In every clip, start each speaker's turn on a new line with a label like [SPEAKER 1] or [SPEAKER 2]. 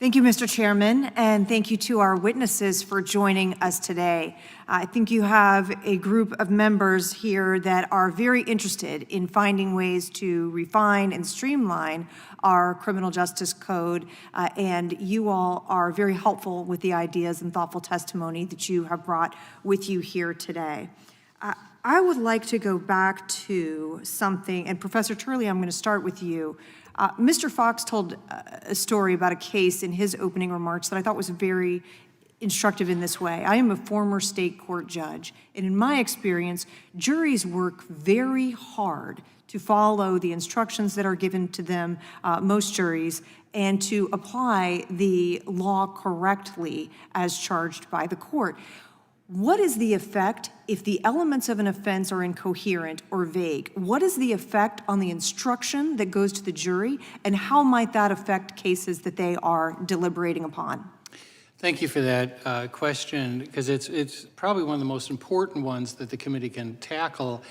[SPEAKER 1] Thank you, Mr. Chairman, and thank you to our witnesses for joining us today. I think you have a group of members here that are very interested in finding ways to refine and streamline our criminal justice code, and you all are very helpful with the ideas and thoughtful testimony that you have brought with you here today. I would like to go back to something, and Professor Turley, I'm going to start with you. Mr. Fox told a story about a case in his opening remarks that I thought was very instructive in this way. I am a former state court judge, and in my experience, juries work very hard to follow the instructions that are given to them, most juries, and to apply the law correctly as charged by the court. What is the effect if the elements of an offense are incoherent or vague? What is the effect on the instruction that goes to the jury, and how might that affect cases that they are deliberating upon?
[SPEAKER 2] Thank you for that question, because it's probably one of the most important ones that the committee can tackle.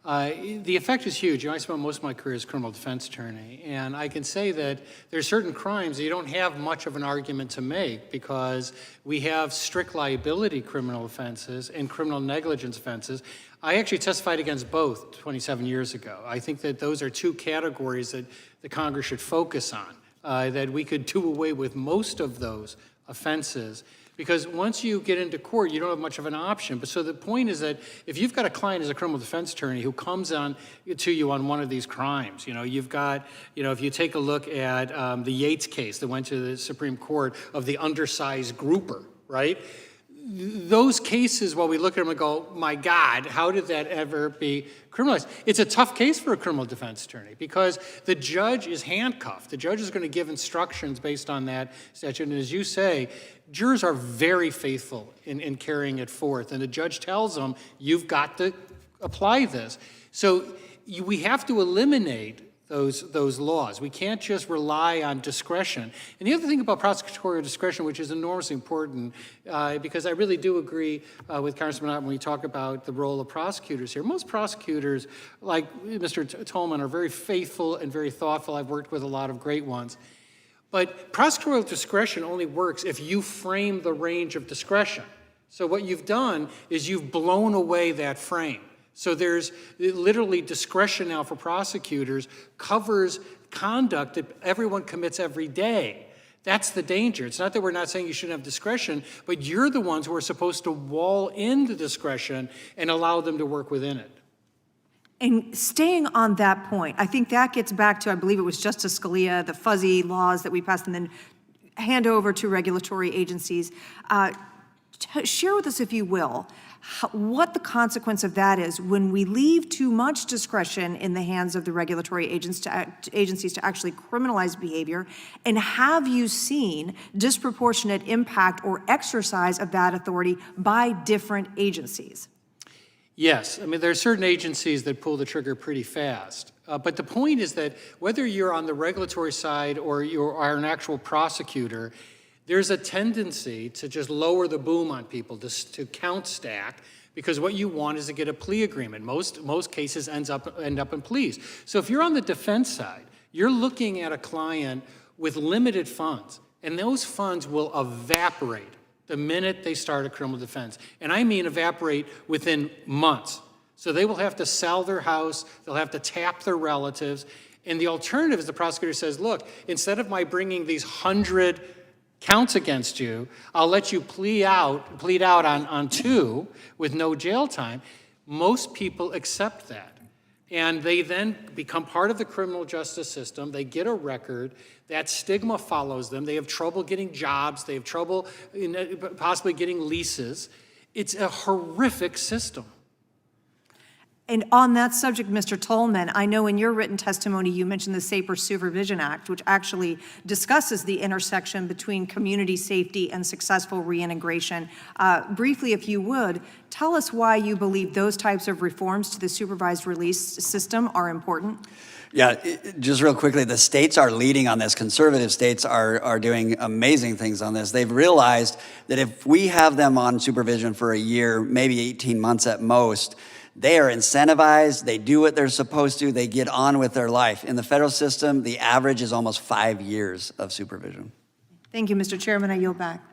[SPEAKER 2] The effect is huge. You know, I spent most of my career as a criminal defense attorney, and I can say that there's certain crimes that you don't have much of an argument to make because we have strict liability criminal offenses and criminal negligence offenses. I actually testified against both 27 years ago. I think that those are two categories that the Congress should focus on, that we could do away with most of those offenses. Because once you get into court, you don't have much of an option. But so the point is that if you've got a client as a criminal defense attorney who comes on to you on one of these crimes, you've got, if you take a look at the Yates case that went to the Supreme Court of the undersized grouper, right? Those cases, while we look at them and go, my God, how did that ever be criminalized? It's a tough case for a criminal defense attorney because the judge is handcuffed. The judge is going to give instructions based on that statute. And as you say, jurors are very faithful in carrying it forth. And the judge tells them, you've got to apply this. So we have to eliminate those laws. We can't just rely on discretion. And the other thing about prosecutorial discretion, which is enormously important, because I really do agree with Congressman Ott when we talk about the role of prosecutors here. Most prosecutors, like Mr. Tolman, are very faithful and very thoughtful. I've worked with a lot of great ones. But prosecutorial discretion only works if you frame the range of discretion. So what you've done is you've blown away that frame. So there's literally discretion now for prosecutors covers conduct that everyone commits every day. That's the danger. It's not that we're not saying you shouldn't have discretion, but you're the ones who are supposed to wall in the discretion and allow them to work within it.
[SPEAKER 1] And staying on that point, I think that gets back to, I believe it was Justice Scalia, the fuzzy laws that we passed and then hand over to regulatory agencies. Share with us, if you will, what the consequence of that is when we leave too much discretion in the hands of the regulatory agencies to actually criminalize behavior, and have you seen disproportionate impact or exercise of that authority by different agencies?
[SPEAKER 2] Yes, I mean, there are certain agencies that pull the trigger pretty fast. But the point is that whether you're on the regulatory side or you are an actual prosecutor, there's a tendency to just lower the boom on people, to count stack, because what you want is to get a plea agreement. Most cases end up in pleas. So if you're on the defense side, you're looking at a client with limited funds, and those funds will evaporate the minute they start a criminal defense. And I mean evaporate within months. So they will have to sell their house, they'll have to tap their relatives, and the alternative is the prosecutor says, look, instead of my bringing these 100 counts against you, I'll let you plead out on 2 with no jail time. Most people accept that. And they then become part of the criminal justice system. They get a record. That stigma follows them. They have trouble getting jobs. They have trouble possibly getting leases. It's a horrific system.
[SPEAKER 1] And on that subject, Mr. Tolman, I know in your written testimony you mentioned the Safer Supervision Act, which actually discusses the intersection between community safety and successful reintegration. Briefly, if you would, tell us why you believe those types of reforms to the supervised release system are important.
[SPEAKER 3] Yeah, just real quickly, the states are leading on this. Conservative states are doing amazing things on this. They've realized that if we have them on supervision for a year, maybe 18 months at most, they are incentivized, they do what they're supposed to, they get on with their life. In the federal system, the average is almost 5 years of supervision.
[SPEAKER 1] Thank you, Mr. Chairman. I yield back.